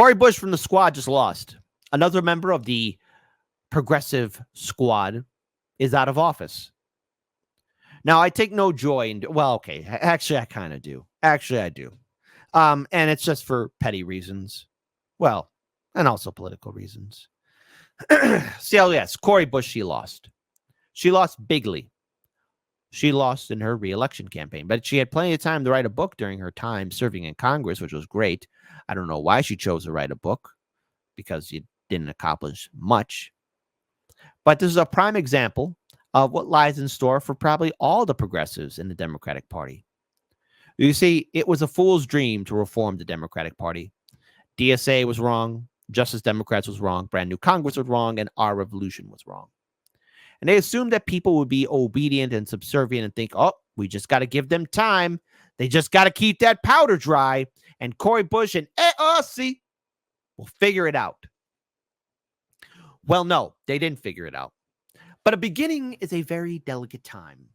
Cori Bush from the squad just lost. Another member of the progressive squad is out of office. Now, I take no joy in, well, okay, actually, I kind of do. Actually, I do. And it's just for petty reasons. Well, and also political reasons. So, yes, Cori Bush, she lost. She lost bigly. She lost in her re-election campaign, but she had plenty of time to write a book during her time serving in Congress, which was great. I don't know why she chose to write a book, because you didn't accomplish much. But this is a prime example of what lies in store for probably all the progressives in the Democratic Party. You see, it was a fool's dream to reform the Democratic Party. DSA was wrong, Justice Democrats was wrong, brand new Congress was wrong, and our revolution was wrong. And they assumed that people would be obedient and subservient and think, oh, we just got to give them time. They just got to keep that powder dry. And Cori Bush and AOC will figure it out. Well, no, they didn't figure it out. But a beginning is a very delicate time,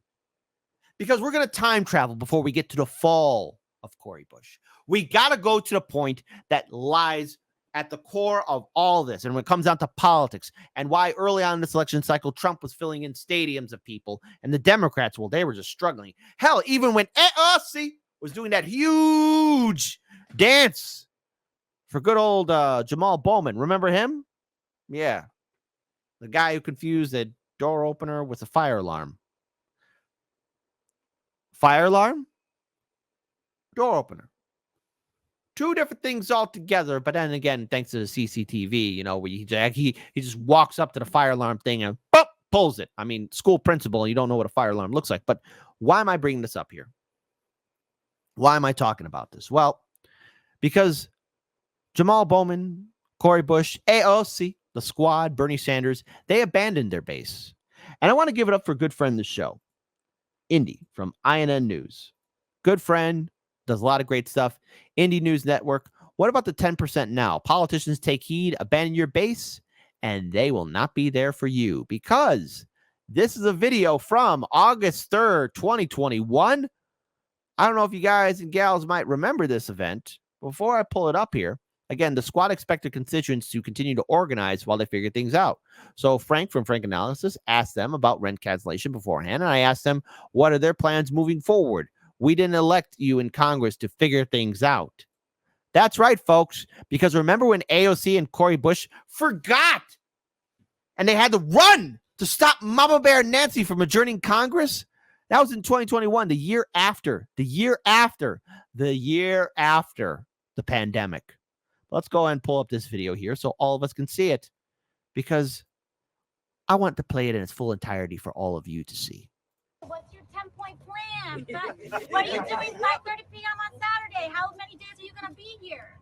because we're going to time travel before we get to the fall of Cori Bush. We got to go to the point that lies at the core of all this. And when it comes down to politics and why early on in this election cycle, Trump was filling in stadiums of people and the Democrats, well, they were just struggling. Hell, even when AOC was doing that huge dance for good old Jamal Bowman. Remember him? Yeah. The guy who confused a door opener with a fire alarm. Fire alarm? Door opener. Two different things altogether, but then again, thanks to the CCTV, you know, where he just walks up to the fire alarm thing and boop, pulls it. I mean, school principal, you don't know what a fire alarm looks like. But why am I bringing this up here? Why am I talking about this? Well, because Jamal Bowman, Cori Bush, AOC, the squad, Bernie Sanders, they abandoned their base. And I want to give it up for a good friend of the show, Indy from INN News. Good friend, does a lot of great stuff. Indie News Network. What about the 10% now? Politicians take heed, abandon your base, and they will not be there for you, because this is a video from August 3rd, 2021. I don't know if you guys and gals might remember this event. Before I pull it up here, again, the squad expected constituents to continue to organize while they figure things out. So Frank from Frank Analysis asked them about rent cancellation beforehand, and I asked them, what are their plans moving forward? We didn't elect you in Congress to figure things out. That's right, folks, because remember when AOC and Cori Bush forgot and they had to run to stop Mama Bear Nancy from adjourning Congress? That was in 2021, the year after the pandemic. Let's go ahead and pull up this video here so all of us can see it, because I want to play it in its full entirety for all of you to see. What's your 10-point plan? What are you doing 5:30 p.m. on Saturday? How many days are you going to be here?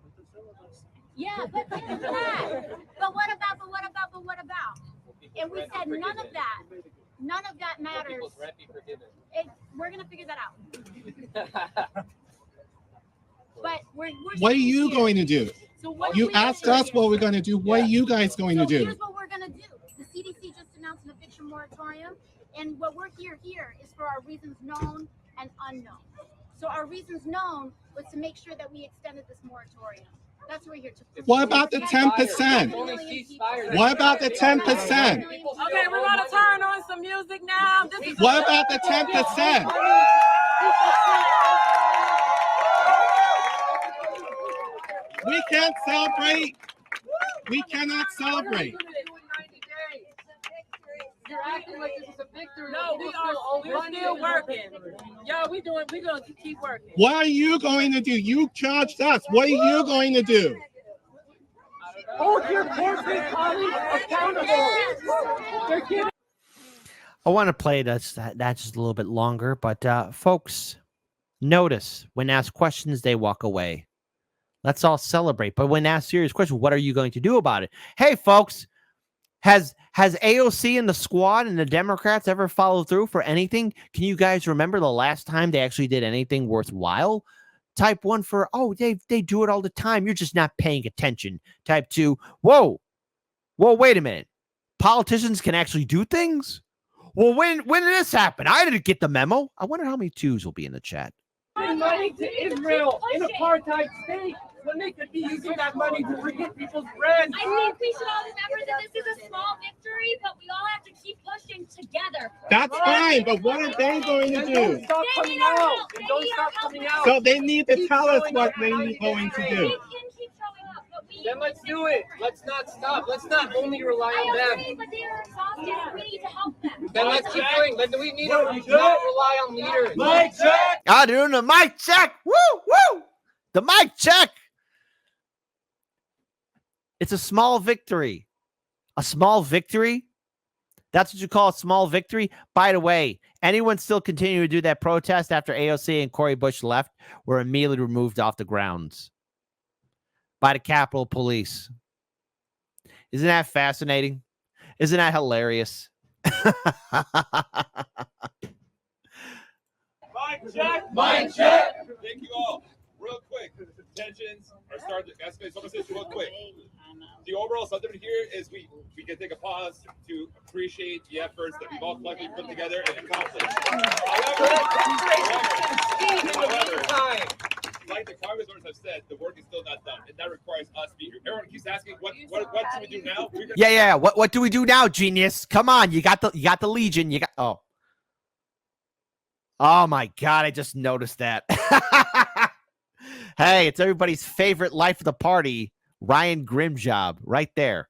Yeah, but this is that. But what about? And we said none of that matters. We're going to figure that out. But we're what are you going to do? So what you asked us what we're going to do. What are you guys going to do? Here's what we're going to do. The CDC just announced an eviction moratorium. And what we're here is for our reasons known and unknown. So our reasons known was to make sure that we extended this moratorium. That's what we're here to. What about the 10%? What about the 10%? Okay, we're going to turn on some music now. What about the 10%? We can't celebrate. We cannot celebrate. You're acting like this is a victory. No, we're still working. Yo, we're going to keep working. What are you going to do? You charged us. What are you going to do? Hold your corporate colleagues accountable. I want to play that's just a little bit longer, but folks, notice when asked questions, they walk away. Let's all celebrate. But when asked serious questions, what are you going to do about it? Hey, folks, has AOC and the squad and the Democrats ever followed through for anything? Can you guys remember the last time they actually did anything worthwhile? Type 1 for, oh, they do it all the time. You're just not paying attention. Type 2, whoa, wait a minute. Politicians can actually do things? Well, when did this happen? I didn't get the memo. I wonder how many twos will be in the chat. Money to Israel in apartheid state. when they could be using that money to forget people's rent. I think we should all remember that this is a small victory, but we all have to keep pushing together. That's fine, but what are they going to And do? don't stop They coming need our out. help. And They don't need stop our help. coming out. So they need to Keep tell us showing what up they're and going to We do. can keep showing up, but we Then let's do it. Let's not stop. Let's not only rely I on agree, them. but they are exhausted. We need to help them. Then let's keep doing. Then we need to not rely on leaders. Mike check. Ah, doing the mic check. Woo, woo. The mic check. It's a small victory. A small victory? That's what you call a small victory? By the way, anyone still continuing to do that protest after AOC and Cori Bush left were immediately removed off the grounds by the Capitol Police. Isn't that fascinating? Isn't that hilarious? Mike check. Mike check. Thank you all. Real quick, tensions are starting to escalate. Someone says real quick. The overall sentiment here is we can take a pause to appreciate the efforts that we've all collectively put together and accomplished. However, like the congressmen have said, the work is still not done, and that requires us to be here. Everyone keeps asking, what should we do now? Yeah. What do we do now, genius? Come on, you got the Legion. You got Oh my God, I just noticed that. Hey, it's everybody's favorite life of the party, Ryan Grimjob, right there,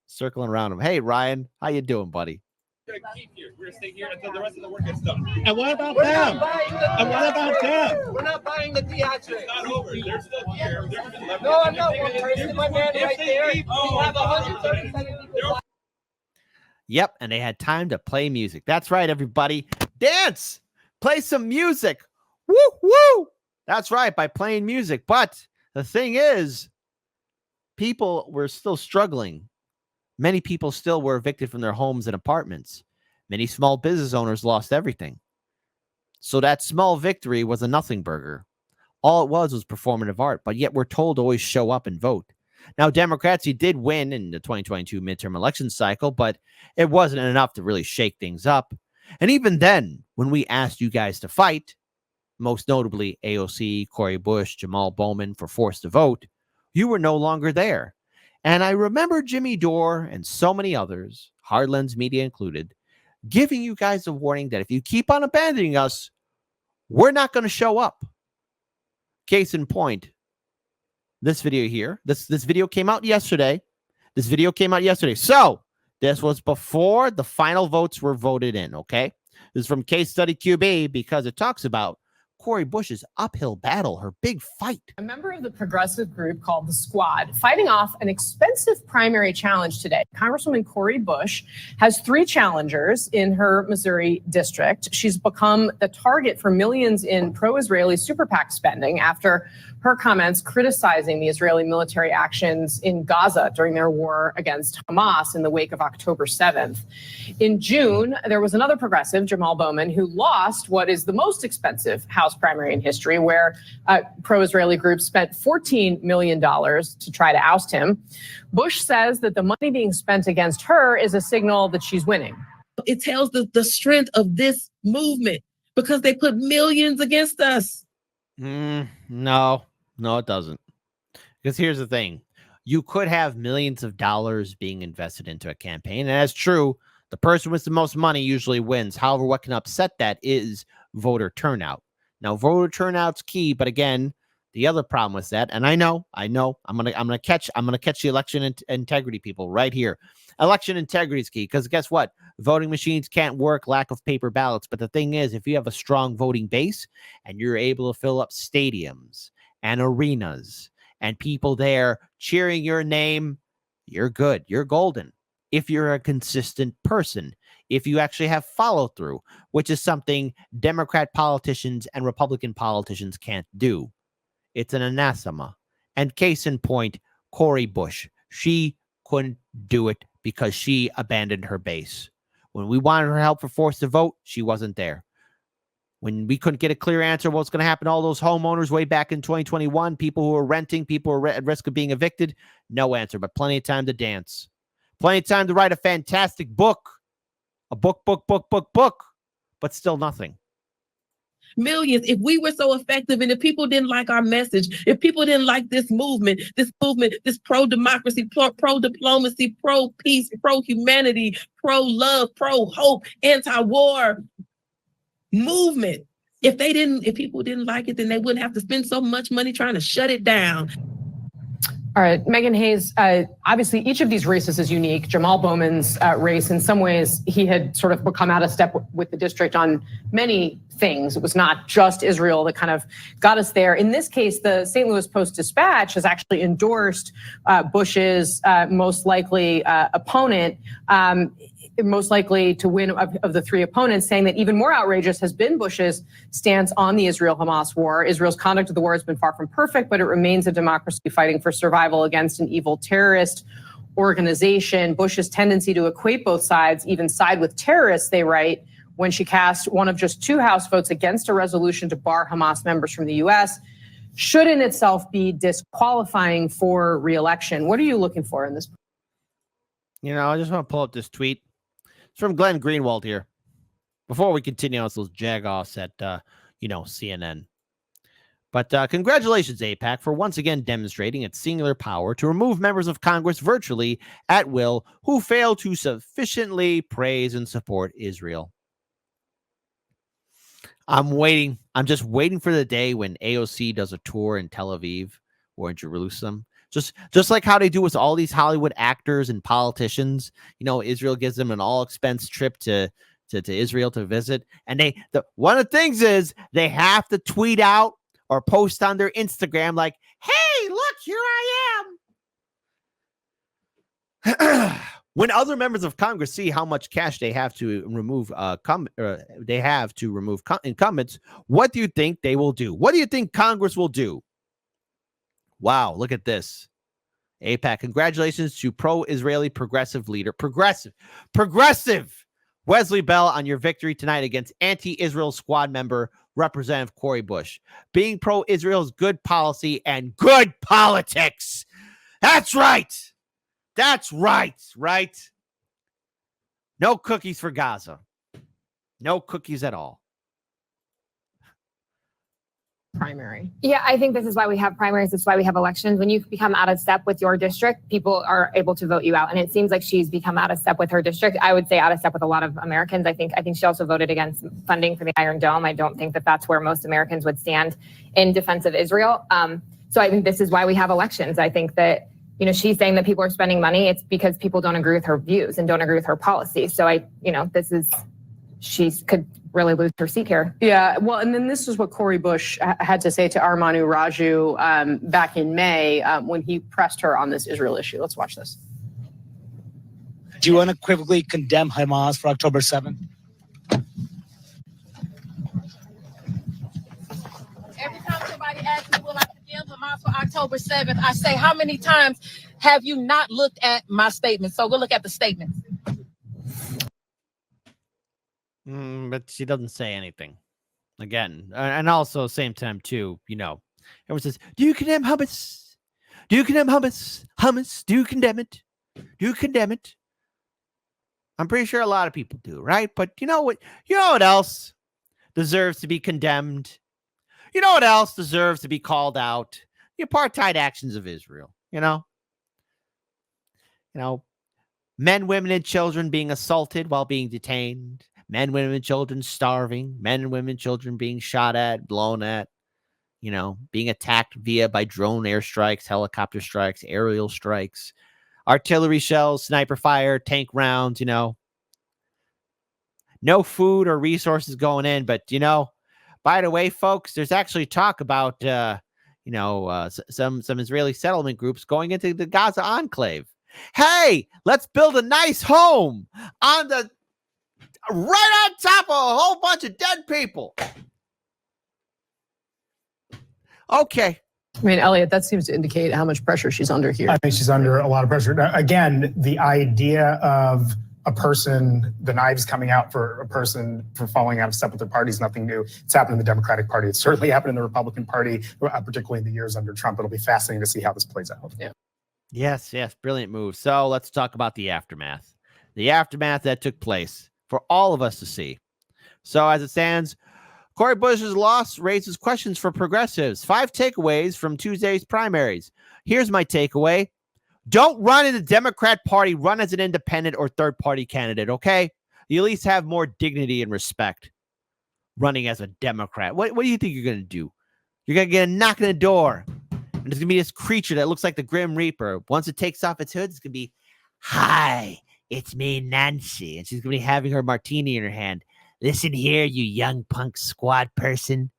circling around him. Hey, Ryan, how you doing, buddy? We're gonna keep here. We're gonna stay here until the rest of the work gets done. And what about We're them? not buying the And what about them? We're not buying the theatrics. It's not over. They're still here. No, I'm not one person. My man right there. We have 137 people. Yep, and they had time to play music. That's right, everybody. Dance! Play some music. Woo, woo! That's right, by playing music. But the thing is, people were still struggling. Many people still were evicted from their homes and apartments. Many small business owners lost everything. So that small victory was a nothing burger. All it was performative art, but yet we're told to always show up and vote. Now, Democrats, he did win in the 2022 midterm election cycle, but it wasn't enough to really shake things up. And even then, when we asked you guys to fight, most notably AOC, Cori Bush, Jamal Bowman, for forced to vote, you were no longer there. And I remember Jimmy Dore and so many others, Hardlands Media included, giving you guys a warning that if you keep on abandoning us, we're not going to show up. Case in point, this video here, this video came out yesterday. So this was before the final votes were voted in, okay? This is from Case Study QB because it talks about Cori Bush's uphill battle, her big fight. A member of the progressive group called The Squad, fighting off an expensive primary challenge today. Congresswoman Cori Bush has 3 challengers in her Missouri district. She's become the target for millions in pro-Israeli super PAC spending after her comments criticizing the Israeli military actions in Gaza during their war against Hamas in the wake of October 7th. In June, there was another progressive, Jamal Bowman, who lost what is the most expensive House primary in history, where pro-Israeli groups spent $14 million to try to oust him. Bush says that the money being spent against her is a signal that she's winning. It tells the strength of this movement because they put millions against us. No, it doesn't. Because here's the thing. You could have millions of dollars being invested into a campaign. And that's true. The person with the most money usually wins. However, what can upset that is voter turnout. Now, voter turnout's key, but again, the other problem with that, and I know, I'm gonna catch the election integrity people right here. Election integrity is key because guess what? Voting machines can't work, lack of paper ballots. But the thing is, if you have a strong voting base and you're able to fill up stadiums and arenas and people there cheering your name, you're good. You're golden. If you're a consistent person, if you actually have follow through, which is something Democrat politicians and Republican politicians can't do. It's an anathema. And case in point, Cori Bush, she couldn't do it because she abandoned her base. When we wanted her help for forced to vote, she wasn't there. When we couldn't get a clear answer what's going to happen to all those homeowners way back in 2021, people who were renting, people who were at risk of being evicted, no answer, but plenty of time to dance. Plenty of time to write a fantastic book. A book, but still nothing. Millions. If we were so effective and if people didn't like our message, if people didn't like this movement, this pro-democracy, pro-diplomacy, pro-peace, pro-humanity, pro-love, pro-hope, anti-war movement, if people didn't like it, then they wouldn't have to spend so much money trying to shut it down. All right, Megan Hayes, obviously each of these races is unique. Jamal Bowman's race, in some ways, he had sort of become out of step with the district on many things. It was not just Israel that kind of got us there. In this case, the St. Louis Post-Dispatch has actually endorsed Bush's most likely opponent, most likely to win of the three opponents, saying that even more outrageous has been Bush's stance on the Israel-Hamas war. Israel's conduct of the war has been far from perfect, but it remains a democracy fighting for survival against an evil terrorist organization. Bush's tendency to equate both sides, even side with terrorists, they write, when she cast one of just 2 House votes against a resolution to bar Hamas members from the U.S., should in itself be disqualifying for re-election. What are you looking for in this? I just want to pull up this tweet. It's from Glenn Greenwald here. Before we continue on those jagoffs at, CNN. But congratulations, AIPAC, for once again demonstrating its singular power to remove members of Congress virtually at will who fail to sufficiently praise and support Israel. I'm just waiting for the day when AOC does a tour in Tel Aviv or in Jerusalem. Just like how they do with all these Hollywood actors and politicians. Israel gives them an all-expense trip to Israel to visit. And one of the things is they have to tweet out or post on their Instagram like, hey, look, here I am. When other members of Congress see how much cash they have to remove incumbents, what do you think they will do? What do you think Congress will do? Wow, look at this. AIPAC, congratulations to pro-Israeli progressive leader, progressive Wesley Bell on your victory tonight against anti-Israel squad member Representative Cori Bush. Being pro-Israel is good policy and good politics. That's right. That's right? No cookies for Gaza. No cookies at all. Primary. Yeah, I think this is why we have primaries. This is why we have elections. When you become out of step with your district, people are able to vote you out. And it seems like she's become out of step with her district. I would say out of step with a lot of Americans. I think she also voted against funding for the Iron Dome. I don't think that that's where most Americans would stand in defense of Israel. So I think this is why we have elections. I think that, she's saying that people are spending money. It's because people don't agree with her views and don't agree with her policy. So she could really lose her seat here. Yeah, well, and then this is what Cori Bush had to say to Armanu Raju back in May when he pressed her on this Israel issue. Let's watch this. Do you unequivocally condemn Hamas for October 7th? Every time somebody asks me, will I condemn Hamas for October 7th, I say, how many times have you not looked at my statement? So we'll look at the statement. But she doesn't say anything. Again, and also same time too, everyone says, do you condemn Hamas? Do you condemn Hamas? Hamas, do you condemn it? Do you condemn it? I'm pretty sure a lot of people do, right? But you know what else deserves to be condemned? You know what else deserves to be called out? The apartheid actions of Israel, men, women, and children being assaulted while being detained. Men, women, and children starving. Men, women, children being shot at, blown at, being attacked by drone airstrikes, helicopter strikes, aerial strikes, artillery shells, sniper fire, tank rounds, No food or resources going in. But, by the way, folks, there's actually talk about, some Israeli settlement groups going into the Gaza enclave. Hey, let's build a nice home right on top of a whole bunch of dead people. Okay. I mean, Elliot, that seems to indicate how much pressure she's under here. I think she's under a lot of pressure. Now, again, the idea of the knives coming out for a person for falling out of step with their party is nothing new. It's happened in the Democratic Party. It's certainly happened in the Republican Party, particularly in the years under Trump. It'll be fascinating to see how this plays out. Yeah. Yes, brilliant move. So let's talk about the aftermath. The aftermath that took place for all of us to see. So as it stands, Cori Bush's loss raises questions for progressives. 5 takeaways from Tuesday's primaries. Here's my takeaway. Don't run in the Democrat Party. Run as an independent or third-party candidate, okay? You at least have more dignity and respect running as a Democrat. What do you think you're going to do? You're going to get a knock on the door, and there's going to be this creature that looks like the Grim Reaper. Once it takes off its hood, it's going to be, "Hi, it's me, Nancy." And she's going to be having her martini in her hand. "Listen here, you young punk squad person.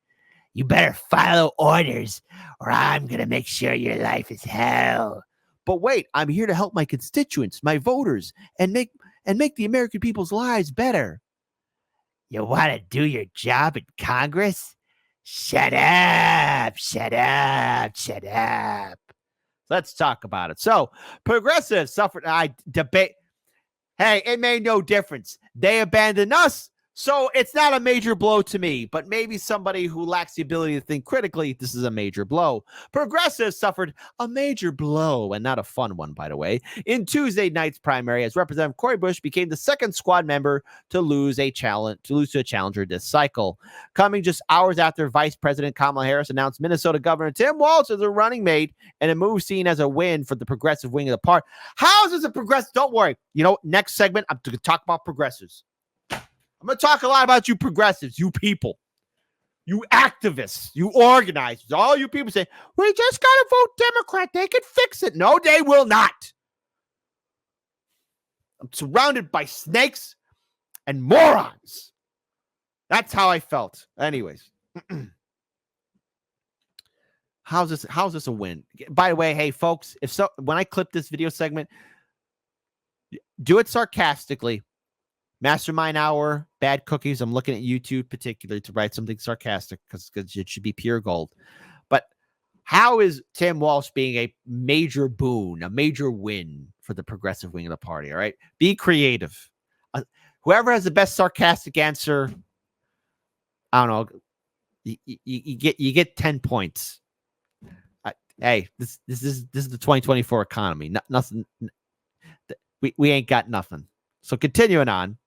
You better follow orders, or I'm going to make sure your life is hell. But wait, I'm here to help my constituents, my voters, and make the American people's lives better. You want to do your job in Congress? Shut up, shut up, shut up." Let's talk about it. So, progressives suffered. I debate. Hey, it made no difference. They abandoned us. So it's not a major blow to me, but maybe somebody who lacks the ability to think critically, this is a major blow. Progressives suffered a major blow, and not a fun one, by the way, in Tuesday night's primary, as Representative Cori Bush became the second squad member to lose to a challenger this cycle. Coming just hours after Vice President Kamala Harris announced Minnesota Governor Tim Walz as a running mate, and a move seen as a win for the progressive wing of the party. How is this a progressive? Don't worry. You know, next segment, I'm going to talk about progressives. I'm going to talk a lot about you progressives, you people, you activists, you organizers, all you people say, "We just got to vote Democrat. They can fix it." No, they will not. I'm surrounded by snakes and morons. That's how I felt. Anyways. How's this a win? By the way, hey, folks, when I clip this video segment, do it sarcastically. Mastermind Hour, Bad Cookies. I'm looking at YouTube particularly to write something sarcastic because it should be pure gold. But how is Tim Walz being a major boon, a major win for the progressive wing of the party? All right. Be creative. Whoever has the best sarcastic answer, I don't know. You get 10 points. Hey, this is the 2024 economy. Nothing. We ain't got nothing. So continuing on.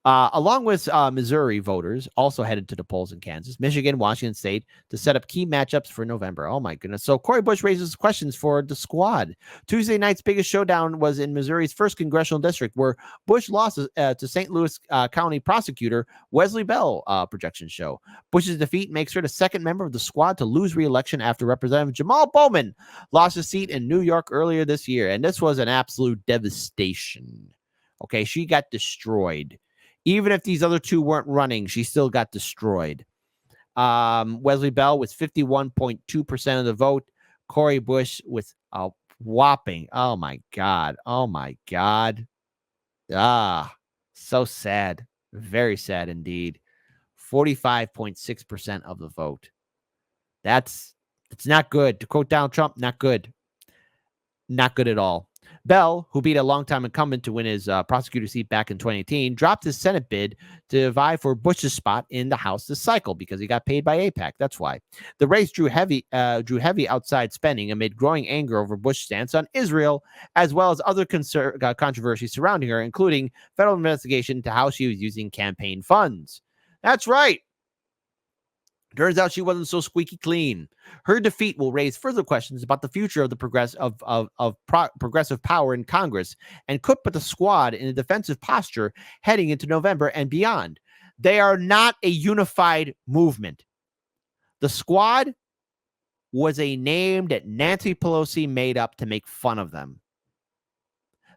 Along with Missouri voters also headed to the polls in Kansas, Michigan, Washington State to set up key matchups for November. Oh, my goodness. So Cori Bush raises questions for the squad. Tuesday night's biggest showdown was in Missouri's 1st congressional district, where Bush lost to St. Louis County prosecutor Wesley Bell, projections show. Bush's defeat makes her the second member of the squad to lose re-election after Representative Jamal Bowman lost his seat in New York earlier this year. And this was an absolute devastation. Okay, she got destroyed. Even if these other two weren't running, she still got destroyed. Wesley Bell with 51.2% of the vote. Cori Bush with a whopping, oh my God. So sad. Very sad indeed. 45.6% of the vote. It's not good. To quote Donald Trump, not good. Not good at all. Bell, who beat a longtime incumbent to win his prosecutor seat back in 2018, dropped his Senate bid to vie for Bush's spot in the House this cycle because he got paid by AIPAC. That's why. The race drew heavy outside spending amid growing anger over Bush's stance on Israel, as well as other controversies surrounding her, including federal investigation into how she was using campaign funds. That's right. Turns out she wasn't so squeaky clean. Her defeat will raise further questions about the future of the progressive power in Congress and could put the squad in a defensive posture heading into November and beyond. They are not a unified movement. The squad was a name that Nancy Pelosi made up to make fun of them.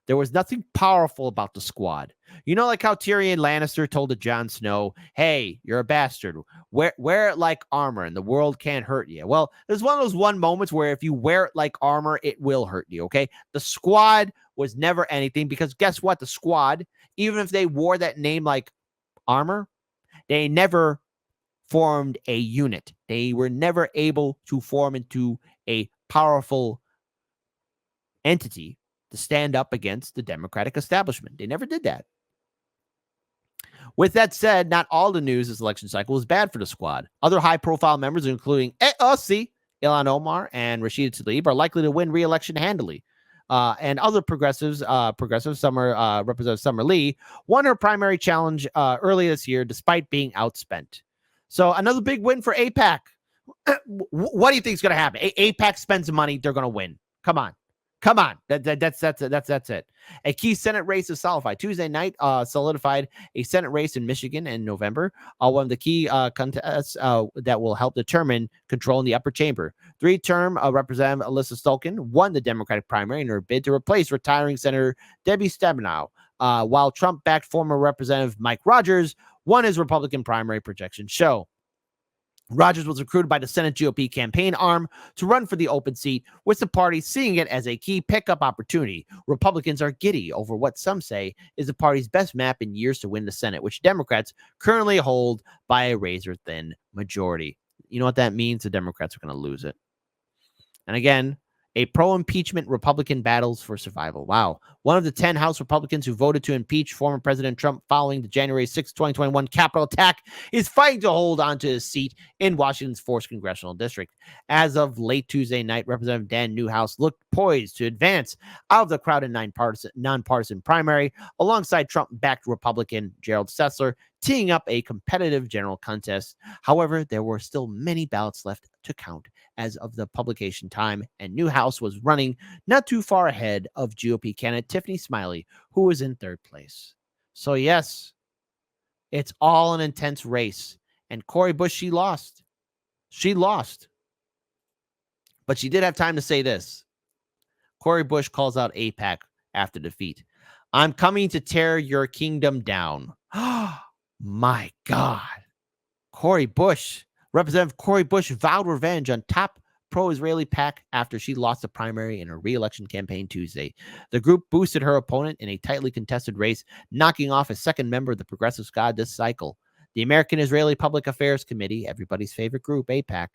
There was nothing powerful about the squad. You know, like how Tyrion Lannister told to Jon Snow, "Hey, you're a bastard. Wear it like armor and the world can't hurt you." Well, there's one of those moments where if you wear it like armor, it will hurt you, okay? The squad was never anything because guess what? The squad, even if they wore that name like armor, they never formed a unit. They were never able to form into a powerful entity to stand up against the Democratic establishment. They never did that. With that said, not all the news this election cycle was bad for the squad. Other high-profile members, including AOC, Ilhan Omar, and Rashida Tlaib, are likely to win re-election handily. And other progressives, Representative Summer Lee, won her primary challenge early this year despite being outspent. So another big win for AIPAC. What do you think is going to happen? AIPAC spends the money. They're going to win. Come on. That's it. A key Senate race is solidified. Tuesday night solidified a Senate race in Michigan in November. One of the key contests that will help determine control in the upper chamber. Three-term Representative Alyssa Stolken won the Democratic primary in her bid to replace retiring Senator Debbie Stabenow, while Trump-backed former Representative Mike Rogers won his Republican primary projections show. Rogers was recruited by the Senate GOP campaign arm to run for the open seat, with the party seeing it as a key pickup opportunity. Republicans are giddy over what some say is the party's best map in years to win the Senate, which Democrats currently hold by a razor-thin majority. You know what that means? The Democrats are going to lose it. And again, a pro-impeachment Republican battles for survival. Wow. One of the 10 House Republicans who voted to impeach former President Trump following the January 6, 2021 Capitol attack is fighting to hold on to his seat in Washington's 4th Congressional District. As of late Tuesday night, Representative Dan Newhouse looked poised to advance out of the crowded nonpartisan primary alongside Trump-backed Republican Gerald Sessler, teeing up a competitive general contest. However, there were still many ballots left to count as of the publication time, and Newhouse was running not too far ahead of GOP candidate Tiffany Smiley, who was in third place. So yes, it's all an intense race. And Cori Bush, she lost. But she did have time to say this. Cori Bush calls out AIPAC after defeat. I'm coming to tear your kingdom down. My God. Cori Bush. Representative Cori Bush vowed revenge on top pro-Israeli PAC after she lost the primary in her re-election campaign Tuesday. The group boosted her opponent in a tightly contested race, knocking off a second member of the Progressive Squad this cycle. The American Israeli Public Affairs Committee, everybody's favorite group, AIPAC,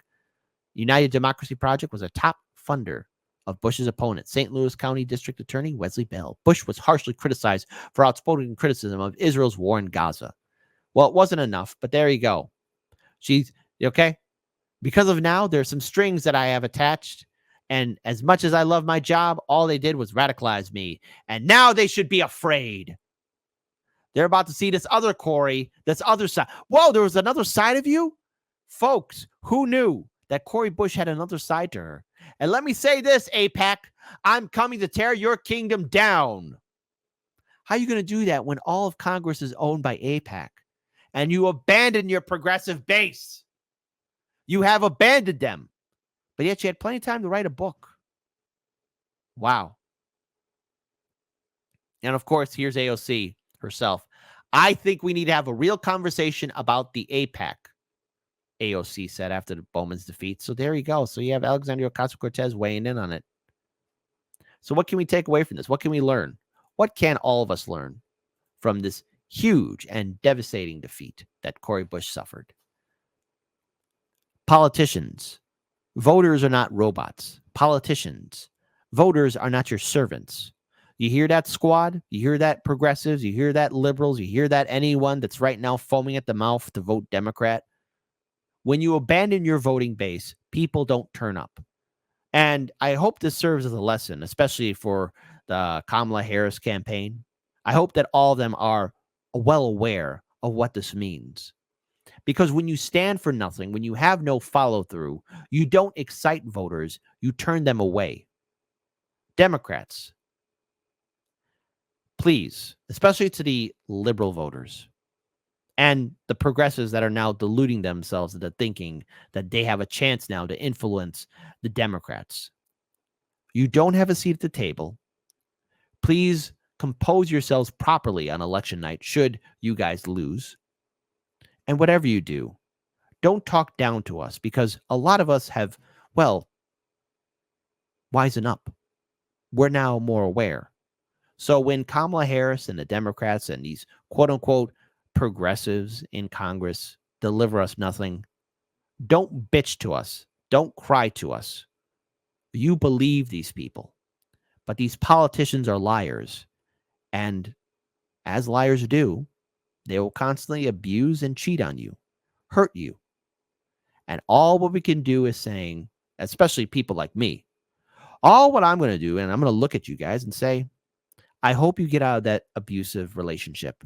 United Democracy Project, was a top funder of Bush's opponent, St. Louis County District Attorney Wesley Bell. Bush was harshly criticized for outspoken criticism of Israel's war in Gaza. Well, it wasn't enough, but there you go. She's okay. Because of now, there's some strings that I have attached. And as much as I love my job, all they did was radicalize me. And now they should be afraid. They're about to see this other Cori, this other side. Whoa, there was another side of you? Folks, who knew that Cori Bush had another side to her? And let me say this, AIPAC, I'm coming to tear your kingdom down. How are you going to do that when all of Congress is owned by AIPAC? And you abandon your progressive base? You have abandoned them. But yet you had plenty of time to write a book. Wow. And of course, here's AOC herself. I think we need to have a real conversation about the AIPAC, AOC said after the Bowman's defeat. So there you go. So you have Alexandria Ocasio-Cortez weighing in on it. So what can we take away from this? What can we learn? What can all of us learn from this huge and devastating defeat that Cori Bush suffered? Politicians, voters are not robots. Politicians, voters are not your servants. You hear that, squad? You hear that, progressives? You hear that, liberals? You hear that, anyone that's right now foaming at the mouth to vote Democrat? When you abandon your voting base, people don't turn up. And I hope this serves as a lesson, especially for the Kamala Harris campaign. I hope that all of them are well aware of what this means. Because when you stand for nothing, when you have no follow-through, you don't excite voters, you turn them away. Democrats, please, especially to the liberal voters and the progressives that are now deluding themselves into thinking that they have a chance now to influence the Democrats. You don't have a seat at the table. Please compose yourselves properly on election night should you guys lose. And whatever you do, don't talk down to us, because a lot of us have, well, wisen up. We're now more aware. So when Kamala Harris and the Democrats and these quote unquote progressives in Congress deliver us nothing, don't bitch to us. Don't cry to us. You believe these people. But these politicians are liars. And as liars do, they will constantly abuse and cheat on you, hurt you. And all what we can do is saying, especially people like me, all what I'm going to do, and I'm going to look at you guys and say, I hope you get out of that abusive relationship.